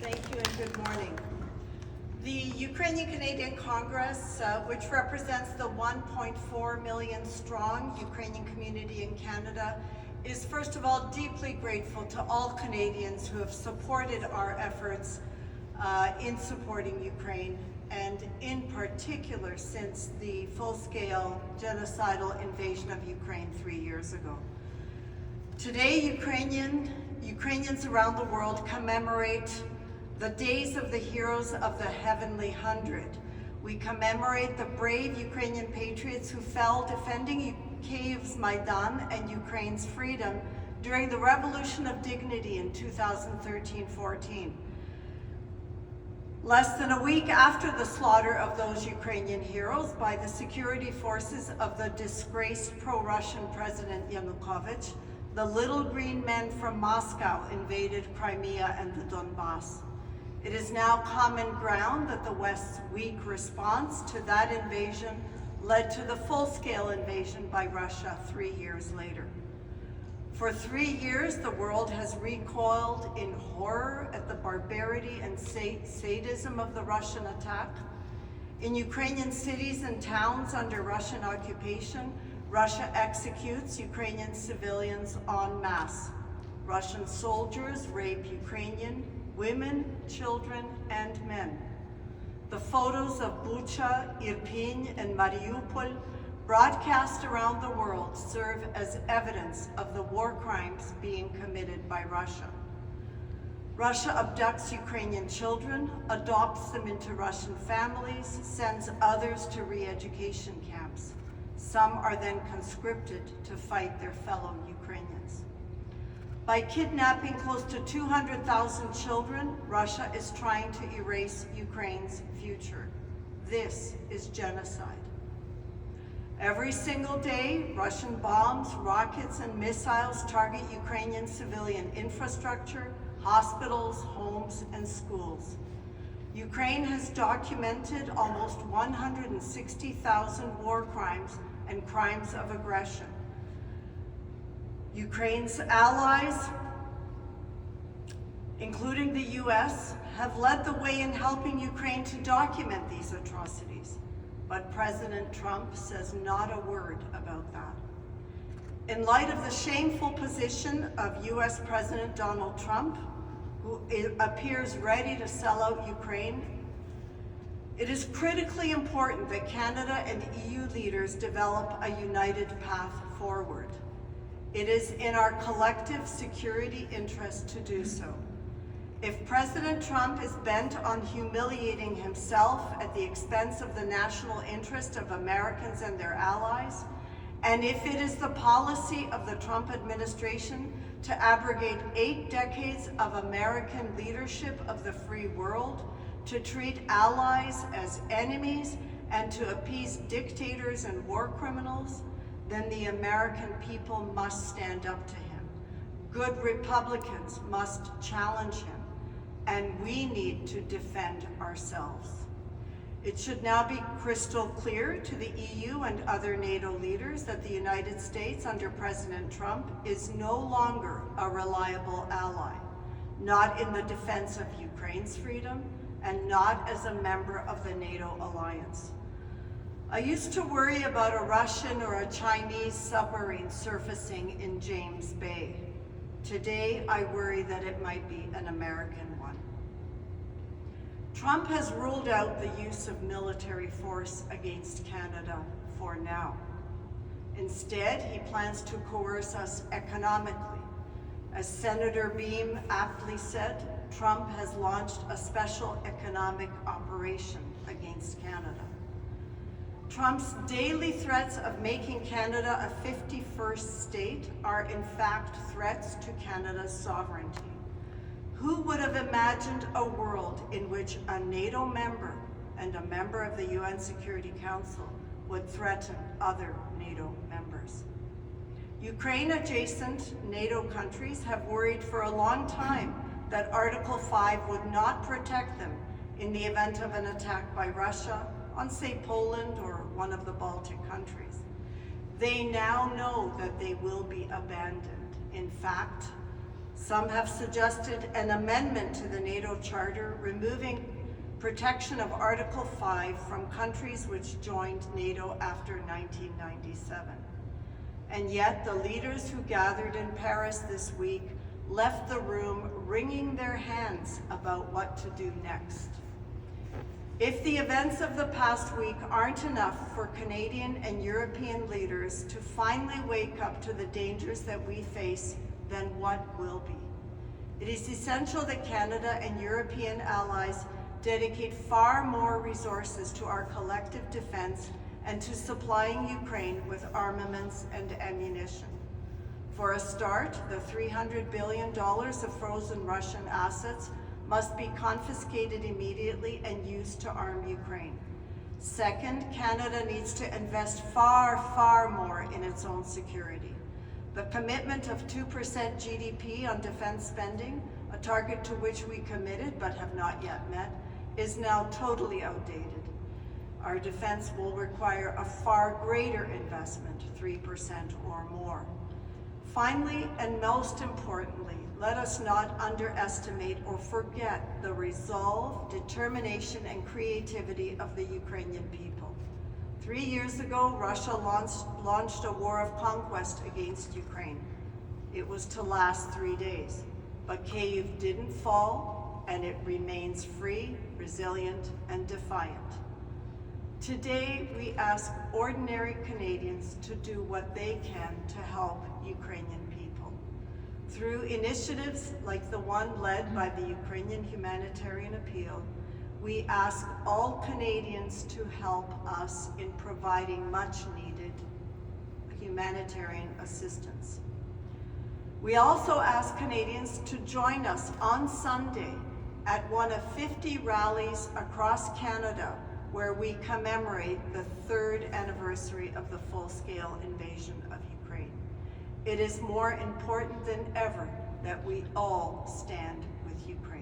Thank you and good morning. The Ukrainian Canadian Congress, which represents the 1.4 million strong Ukrainian community in Canada, is first of all deeply grateful to all Canadians who have supported our efforts in supporting Ukraine, and in particular since the full-scale genocidal invasion of Ukraine 3 years ago. Today, Ukrainians around the world commemorate the days of the heroes of the Heavenly Hundred. We commemorate the brave Ukrainian patriots who fell defending Kyiv's Maidan and Ukraine's freedom during the Revolution of Dignity in 2013-14. Less than a week after the slaughter of those Ukrainian heroes by the security forces of the disgraced pro-Russian President Yanukovych, the little green men from Moscow invaded Crimea and the Donbass. It is now common ground that the West's weak response to that invasion led to the full-scale invasion by Russia 3 years later. For 3 years, the world has recoiled in horror at the barbarity and sadism of the Russian attack. In Ukrainian cities and towns under Russian occupation, Russia executes Ukrainian civilians en masse. Russian soldiers rape Ukrainian women, children, and men. The photos of Bucha, Irpin, and Mariupol broadcast around the world serve as evidence of the war crimes being committed by Russia. Russia abducts Ukrainian children, adopts them into Russian families, sends others to re-education camps. Some are then conscripted to fight their fellow Ukrainians. By kidnapping close to 200,000 children, Russia is trying to erase Ukraine's future. This is genocide. Every single day, Russian bombs, rockets, and missiles target Ukrainian civilian infrastructure, hospitals, homes, and schools. Ukraine has documented almost 160,000 war crimes and crimes of aggression. Ukraine's allies, including the US, have led the way in helping Ukraine to document these atrocities. But President Trump says not a word about that. In light of the shameful position of US President Donald Trump, who appears ready to sell out Ukraine, it is critically important that Canada and EU leaders develop a united path forward. It is in our collective security interest to do so. If President Trump is bent on humiliating himself at the expense of the national interest of Americans and their allies, and if it is the policy of the Trump administration to abrogate 8 decades of American leadership of the free world, to treat allies as enemies, and to appease dictators and war criminals, then the American people must stand up to him. Good Republicans must challenge him, and we need to defend ourselves. It should now be crystal clear to the EU and other NATO leaders that the United States under President Trump is no longer a reliable ally, not in the defense of Ukraine's freedom, and not as a member of the NATO alliance. I used to worry about a Russian or a Chinese submarine surfacing in James Bay. Today, I worry that it might be an American one. Trump has ruled out the use of military force against Canada for now. Instead, he plans to coerce us economically. As Senator Beam aptly said, Trump has launched a special economic operation against Canada. Trump's daily threats of making Canada a 51st state are in fact threats to Canada's sovereignty. Who would have imagined a world in which a NATO member and a member of the UN Security Council would threaten other NATO members? Ukraine-adjacent NATO countries have worried for a long time that Article 5 would not protect them in the event of an attack by Russia on, say, Poland or one of the Baltic countries. They now know that they will be abandoned. In fact, Some have suggested an amendment to the NATO Charter, removing protection of Article 5 from countries which joined NATO after 1997. And yet, the leaders who gathered in Paris this week left the room wringing their hands about what to do next. If the events of the past week aren't enough for Canadian and European leaders to finally wake up to the dangers that we face, then what will be? It is essential that Canada and European allies dedicate far more resources to our collective defense and to supplying Ukraine with armaments and ammunition. For a start, the $300 billion of frozen Russian assets must be confiscated immediately and used to arm Ukraine. Second, Canada needs to invest far, far more in its own security. The commitment of 2% GDP on defense spending, a target to which we committed but have not yet met, is now totally outdated. Our defense will require a far greater investment, 3% or more. Finally, and most importantly, let us not underestimate or forget the resolve, determination, and creativity of the Ukrainian people. 3 years ago, Russia launched a war of conquest against Ukraine. It was to last 3 days, but Kyiv didn't fall, and it remains free, resilient, and defiant. Today, we ask ordinary Canadians to do what they can to help Ukrainian people. Through initiatives like the one led by the Ukrainian Humanitarian Appeal, we ask all Canadians to help us in providing much-needed humanitarian assistance. We also ask Canadians to join us on Sunday at one of 50 rallies across Canada where we commemorate the 3rd anniversary of the full-scale invasion of Ukraine. It is more important than ever that we all stand with Ukraine.